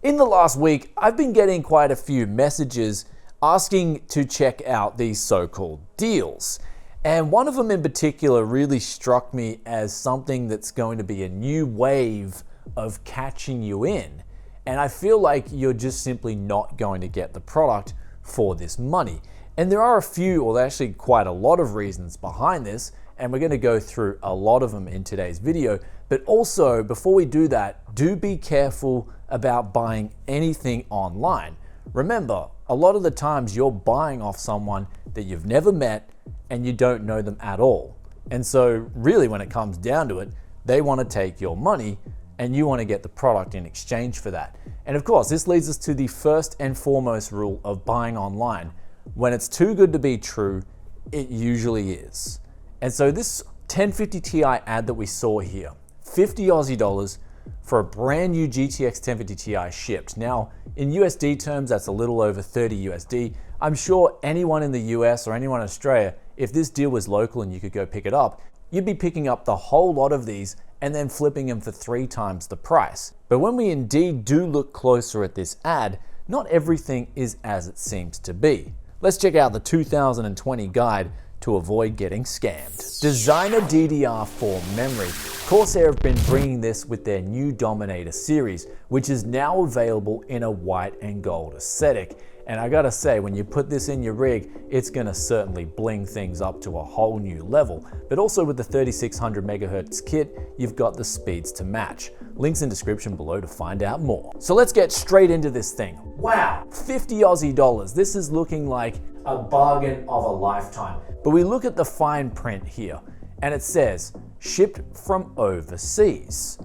In the last week, I've been getting quite a few messages asking to check out these so-called deals. And one of them in particular really struck me as something that's going to be a new wave of catching you in. And I feel like you're just simply not going to get the product for this money. And there are a few, or actually quite a lot of reasons behind this, and we're going to go through a lot of them in today's video. But also, before we do that, do be careful about buying anything online. Remember, a lot of the times you're buying off someone that you've never met and you don't know them at all. And so really when it comes down to it, they want to take your money and you want to get the product in exchange for that. And of course, this leads us to the first and foremost rule of buying online. When it's too good to be true, it usually is. And so this 1050 Ti ad that we saw here, 50 Aussie dollars for a brand new GTX 1050 Ti shipped. Now, in USD terms, that's a little over 30 USD. I'm sure anyone in the US or anyone in Australia, if this deal was local and you could go pick it up, you'd be picking up the whole lot of these and then flipping them for 3 times the price. But when we indeed do look closer at this ad, not everything is as it seems to be. Let's check out the 2020 guide to avoid getting scammed. Designer DDR4 memory. Corsair have been bringing this with their new Dominator series, which is now available in a white and gold aesthetic. And I gotta say, when you put this in your rig, it's gonna certainly bling things up to a whole new level. But also with the 3600 megahertz kit, you've got the speeds to match. Links in description below to find out more. So let's get straight into this thing. Wow, 50 Aussie dollars. This is looking like a bargain of a lifetime. But we look at the fine print here, and it says, shipped from overseas.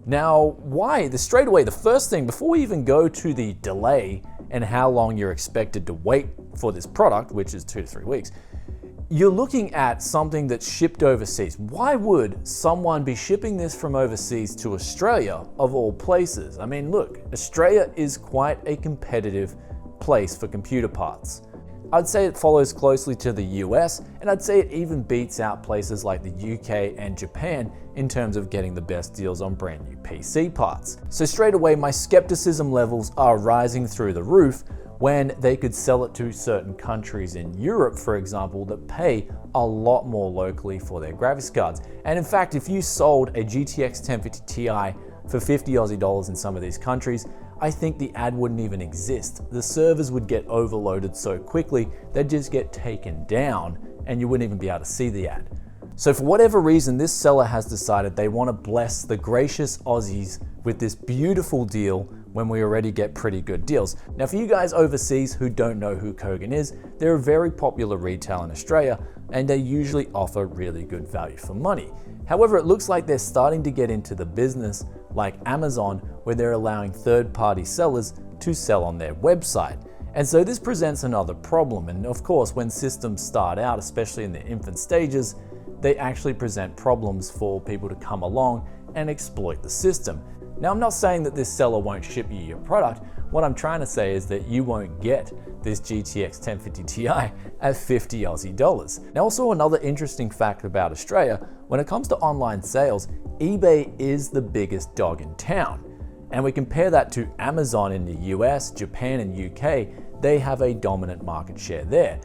Now, why? Straight away, the first thing, before we even go to the delay and how long you're expected to wait for this product, which is 2 to 3 weeks, you're looking at something that's shipped overseas. Why would someone be shipping this from overseas to Australia, of all places? I mean, look, Australia is quite a competitive place for computer parts. I'd say it follows closely to the US, and I'd say it even beats out places like the UK and Japan in terms of getting the best deals on brand new PC parts. So straight away, my skepticism levels are rising through the roof when they could sell it to certain countries in Europe, for example, that pay a lot more locally for their graphics cards. And in fact, if you sold a GTX 1050 Ti for 50 Aussie dollars in some of these countries, I think the ad wouldn't even exist. The servers would get overloaded so quickly, they'd just get taken down and you wouldn't even be able to see the ad. So for whatever reason, this seller has decided they want to bless the gracious Aussies with this beautiful deal when we already get pretty good deals. Now for you guys overseas who don't know who Kogan is, they're a very popular retail in Australia and they usually offer really good value for money. However, it looks like they're starting to get into the business like Amazon, where they're allowing third-party sellers to sell on their website. And so this presents another problem. And of course, when systems start out, especially in the infant stages, they actually present problems for people to come along and exploit the system. Now, I'm not saying that this seller won't ship you your product. What I'm trying to say is that you won't get this GTX 1050 Ti at 50 Aussie dollars. Now, also another interesting fact about Australia, when it comes to online sales, eBay is the biggest dog in town. And we compare that to Amazon in the US, Japan and UK, they have a dominant market share there.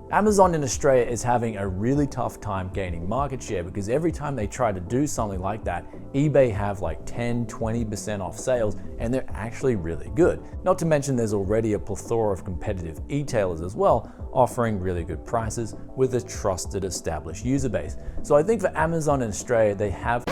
Amazon in Australia is having a really tough time gaining market share because every time they try to do something like that, eBay have like 10-20% off sales and they're actually really good. Not to mention there's already a plethora of competitive e-tailers as well, offering really good prices with a trusted established user base. So I think for Amazon in Australia, they have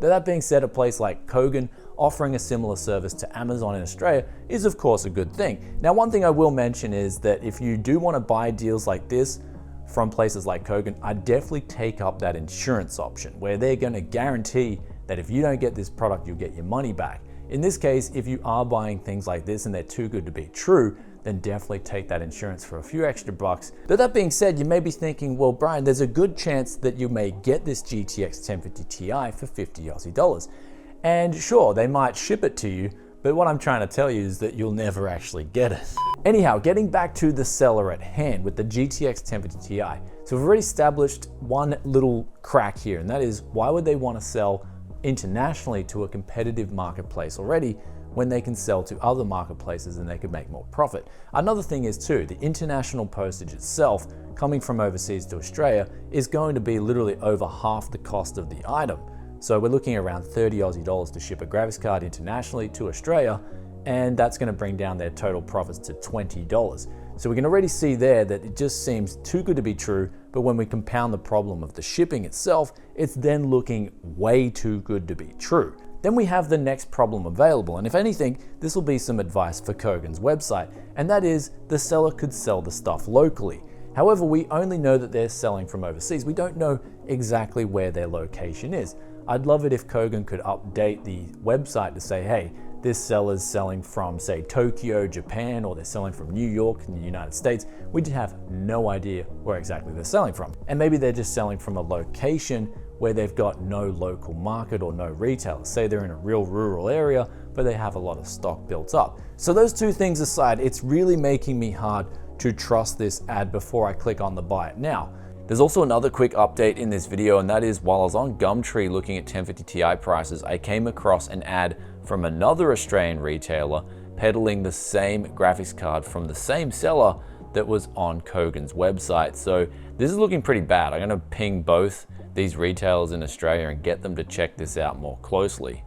That being said, a place like Kogan offering a similar service to Amazon in Australia is of course a good thing. Now, one thing I will mention is that if you do want to buy deals like this from places like Kogan, I'd definitely take up that insurance option where they're going to guarantee that if you don't get this product, you'll get your money back. In this case, if you are buying things like this and they're too good to be true, then definitely take that insurance for a few extra bucks. But that being said, you may be thinking, well, Brian, there's a good chance that you may get this GTX 1050 Ti for 50 Aussie dollars. And sure, they might ship it to you, but what I'm trying to tell you is that you'll never actually get it. Anyhow, getting back to the seller at hand with the GTX 1050 Ti. So we've already established one little crack here, and that is, why would they want to sell internationally to a competitive marketplace already when they can sell to other marketplaces and they could make more profit? Another thing is too, the international postage itself coming from overseas to Australia is going to be literally over half the cost of the item. So we're looking at around 30 Aussie dollars to ship a graphics card internationally to Australia, and that's going to bring down their total profits to $20. So we can already see there that it just seems too good to be true, but when we compound the problem of the shipping itself, it's then looking way too good to be true. Then we have the next problem available, and if anything, this will be some advice for Kogan's website, and that is the seller could sell the stuff locally. However, we only know that they're selling from overseas. We don't know exactly where their location is. I'd love it if Kogan could update the website to say, hey, this seller's selling from, say, Tokyo, Japan, or they're selling from New York in the United States. We just have no idea where exactly they're selling from. And maybe they're just selling from a location where they've got no local market or no retailer. Say they're in a real rural area, but they have a lot of stock built up. So those two things aside, it's really making me hard to trust this ad before I click on the buy it now. There's also another quick update in this video, and that is, while I was on Gumtree looking at 1050 Ti prices, I came across an ad from another Australian retailer peddling the same graphics card from the same seller that was on Kogan's website. So this is looking pretty bad. I'm gonna ping both these retailers in Australia and get them to check this out more closely.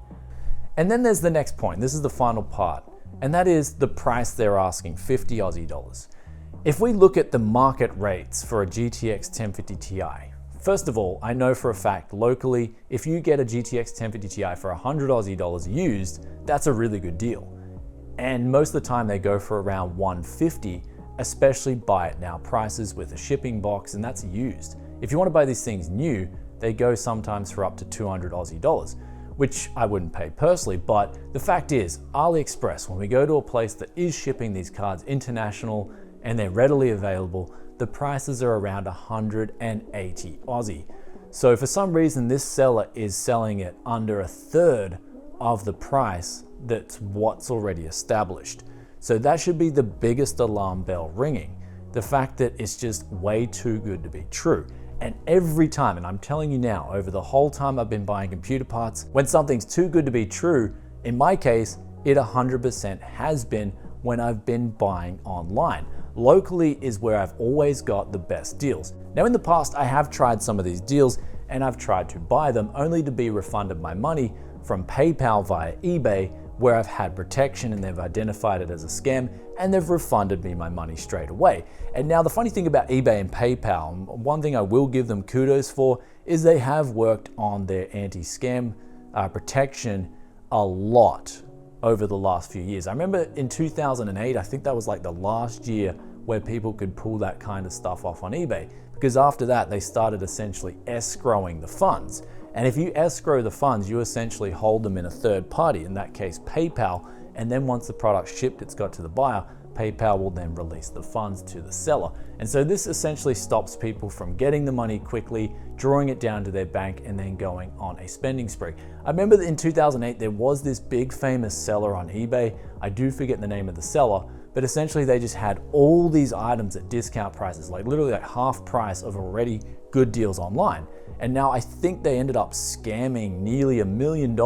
And then there's the next point. This is the final part, and that is the price they're asking, 50 Aussie dollars. If we look at the market rates for a GTX 1050 Ti, first of all, I know for a fact locally, if you get a GTX 1050 Ti for 100 Aussie dollars used, that's a really good deal. And most of the time they go for around 150, especially buy it now prices with a shipping box, and that's used. If you want to buy these things new, they go sometimes for up to 200 Aussie dollars, which I wouldn't pay personally, but the fact is, AliExpress, when we go to a place that is shipping these cards international and they're readily available, the prices are around 180 Aussie. So for some reason, this seller is selling it under a third of the price that's what's already established. So that should be the biggest alarm bell ringing. The fact that it's just way too good to be true. And every time, and I'm telling you now, over the whole time I've been buying computer parts, when something's too good to be true, in my case, it 100% has been when I've been buying online. Locally is where I've always got the best deals. Now in the past, I have tried some of these deals and I've tried to buy them only to be refunded my money from PayPal via eBay, where I've had protection and they've identified it as a scam and they've refunded me my money straight away. And now the funny thing about eBay and PayPal, one thing I will give them kudos for, is they have worked on their anti-scam protection a lot over the last few years. I remember in 2008, I think that was like the last year where people could pull that kind of stuff off on eBay, because after that they started essentially escrowing the funds. And if you escrow the funds, you essentially hold them in a third party, in that case PayPal, and then once the product's shipped, it's got to the buyer, PayPal will then release the funds to the seller. And so this essentially stops people from getting the money quickly, drawing it down to their bank, and then going on a spending spree. I remember that in 2008, there was this big famous seller on eBay. I do forget the name of the seller, but essentially they just had all these items at discount prices, like literally like half price of already good deals online. And now I think they ended up scamming nearly $1 million,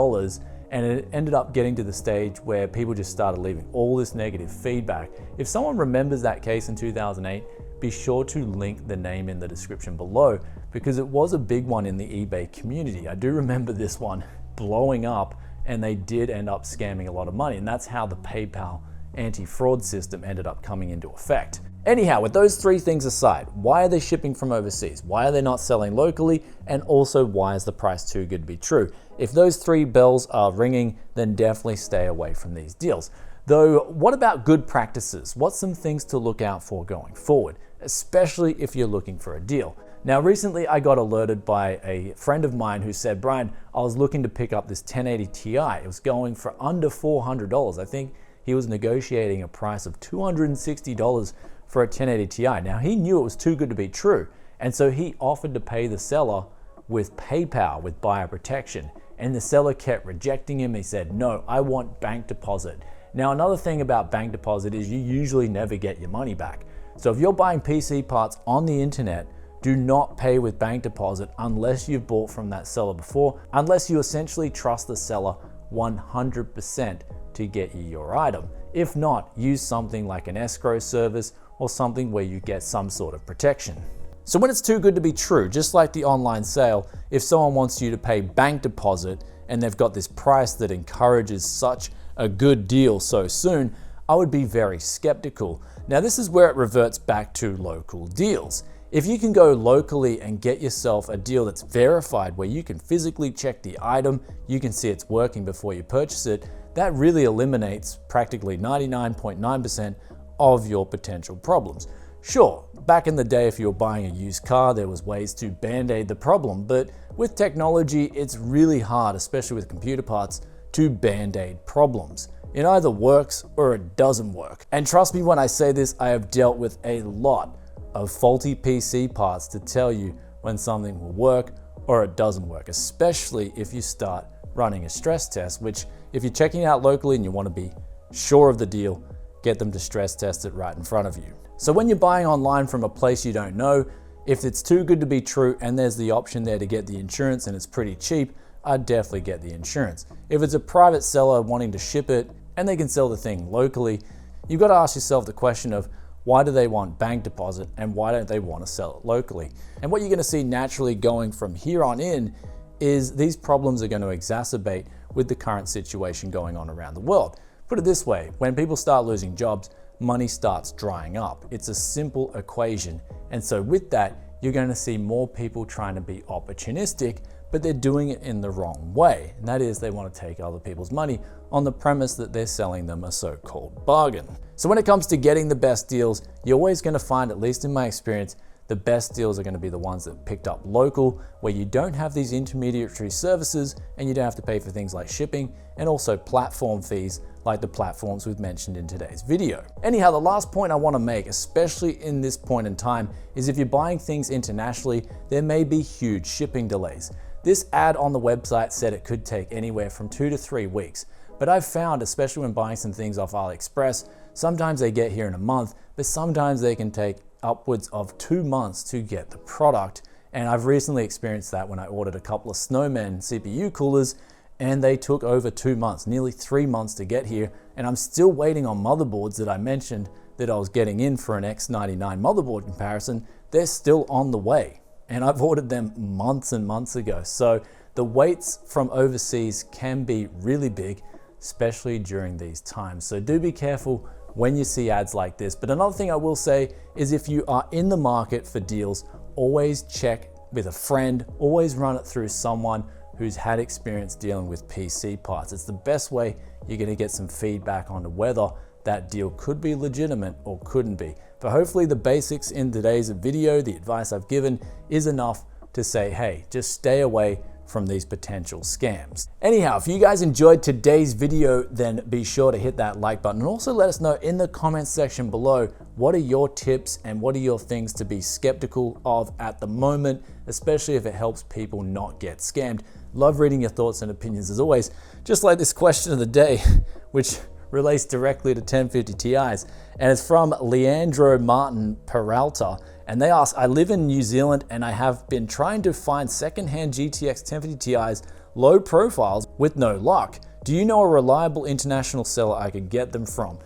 and it ended up getting to the stage where people just started leaving all this negative feedback. If someone remembers that case in 2008, be sure to link the name in the description below, because it was a big one in the eBay community. I do remember this one blowing up, and they did end up scamming a lot of money, and that's how the PayPal anti-fraud system ended up coming into effect. Anyhow, with those three things aside, why are they shipping from overseas? Why are they not selling locally? And also, why is the price too good to be true? If those three bells are ringing, then definitely stay away from these deals. Though, what about good practices? What's some things to look out for going forward, especially if you're looking for a deal? Now, recently I got alerted by a friend of mine who said, Brian, I was looking to pick up this 1080 Ti. It was going for under $400. I think he was negotiating a price of $260 for a 1080 Ti. Now, he knew it was too good to be true, and so he offered to pay the seller with PayPal, with buyer protection, and the seller kept rejecting him. He said, no, I want bank deposit. Now, another thing about bank deposit is you usually never get your money back. So if you're buying PC parts on the internet, Do not pay with bank deposit unless you've bought from that seller before, unless you essentially trust the seller 100% to get you your item. If not, use something like an escrow service or something where you get some sort of protection. So when it's too good to be true, just like the online sale, if someone wants you to pay bank deposit and they've got this price that encourages such a good deal so soon, I would be very skeptical. Now this is where it reverts back to local deals. If you can go locally and get yourself a deal that's verified where you can physically check the item, you can see it's working before you purchase it, that really eliminates practically 99.9% of your potential problems. Sure, back in the day if you were buying a used car, there was ways to band-aid the problem, but with technology, it's really hard, especially with computer parts, to band-aid problems. It either works or it doesn't work. And trust me when I say this, I have dealt with a lot of faulty PC parts to tell you when something will work or it doesn't work, especially if you start running a stress test, which if you're checking it out locally and you want to be sure of the deal, get them to stress test it right in front of you. So when you're buying online from a place you don't know, if it's too good to be true and there's the option there to get the insurance and it's pretty cheap, I'd definitely get the insurance. If it's a private seller wanting to ship it and they can sell the thing locally, you've got to ask yourself the question of why do they want bank deposit and why don't they want to sell it locally? And what you're going to see naturally going from here on in is these problems are going to exacerbate with the current situation going on around the world. Put it this way, when people start losing jobs, money starts drying up. It's a simple equation. And so with that, you're going to see more people trying to be opportunistic, but they're doing it in the wrong way. And that is they want to take other people's money on the premise that they're selling them a so-called bargain. So when it comes to getting the best deals, you're always going to find, at least in my experience, the best deals are going to be the ones that are picked up local, where you don't have these intermediary services and you don't have to pay for things like shipping and also platform fees like the platforms we've mentioned in today's video. Anyhow, the last point I want to make, especially in this point in time, is if you're buying things internationally, there may be huge shipping delays. This ad on the website said it could take anywhere from 2 to 3 weeks, but I've found, especially when buying some things off AliExpress, sometimes they get here in a month, but sometimes they can take upwards of 2 months to get the product. And I've recently experienced that when I ordered a couple of Snowman CPU coolers and they took over 2 months, nearly 3 months to get here. And I'm still waiting on motherboards that I mentioned that I was getting in for an X99 motherboard comparison. They're still on the way and I've ordered them months and months ago. So the waits from overseas can be really big, especially during these times. So do be careful when you see ads like this. But another thing I will say is if you are in the market for deals, always check with a friend, always run it through someone who's had experience dealing with PC parts. It's the best way you're gonna get some feedback on whether that deal could be legitimate or couldn't be. But hopefully the basics in today's video, the advice I've given is enough to say, hey, just stay away from these potential scams. Anyhow, if you guys enjoyed today's video, then be sure to hit that like button and also let us know in the comments section below, what are your tips and what are your things to be skeptical of at the moment, especially if it helps people not get scammed. Love reading your thoughts and opinions as always, just like this question of the day, which relates directly to 1050 Ti's, and it's from Leandro Martin Peralta. And they ask, I live in New Zealand and I have been trying to find secondhand GTX 1050 Ti's low profiles with no luck. Do you know a reliable international seller I could get them from?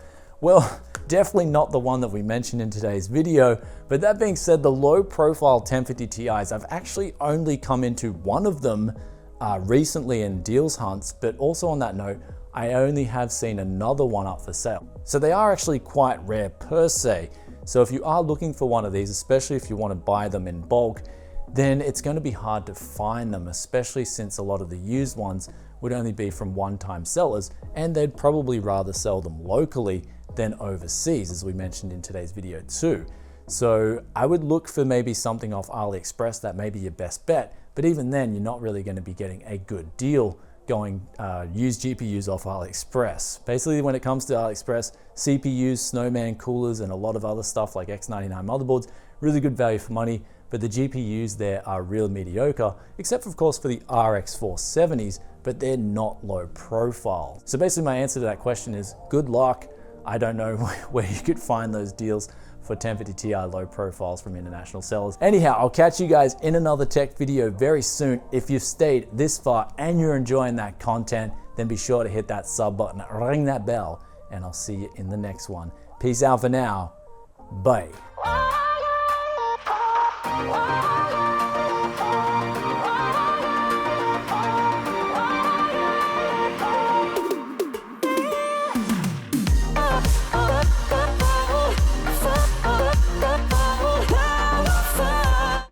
Well, definitely not the one that we mentioned in today's video, but that being said, the low profile 1050 Ti's, I've actually only come into one of them recently in deals hunts, but also on that note, I only have seen another one up for sale. So they are actually quite rare per se. So if you are looking for one of these, especially if you want to buy them in bulk, then it's going to be hard to find them, especially since a lot of the used ones would only be from one-time sellers, and they'd probably rather sell them locally than overseas, as we mentioned in today's video too. So I would look for maybe something off AliExpress. That may be your best bet, but even then, you're not really going to be getting a good deal going used GPUs off AliExpress. Basically, when it comes to AliExpress, CPUs, Snowman coolers, and a lot of other stuff like X99 motherboards, really good value for money, but the GPUs there are real mediocre, except of course for the RX 470s, but they're not low profile. So basically my answer to that question is good luck. I don't know where you could find those deals, for 1050 Ti low profiles from international sellers. Anyhow, I'll catch you guys in another tech video very soon. If you've stayed this far and you're enjoying that content, then be sure to hit that sub button, ring that bell, and I'll see you in the next one. Peace out for now. Bye.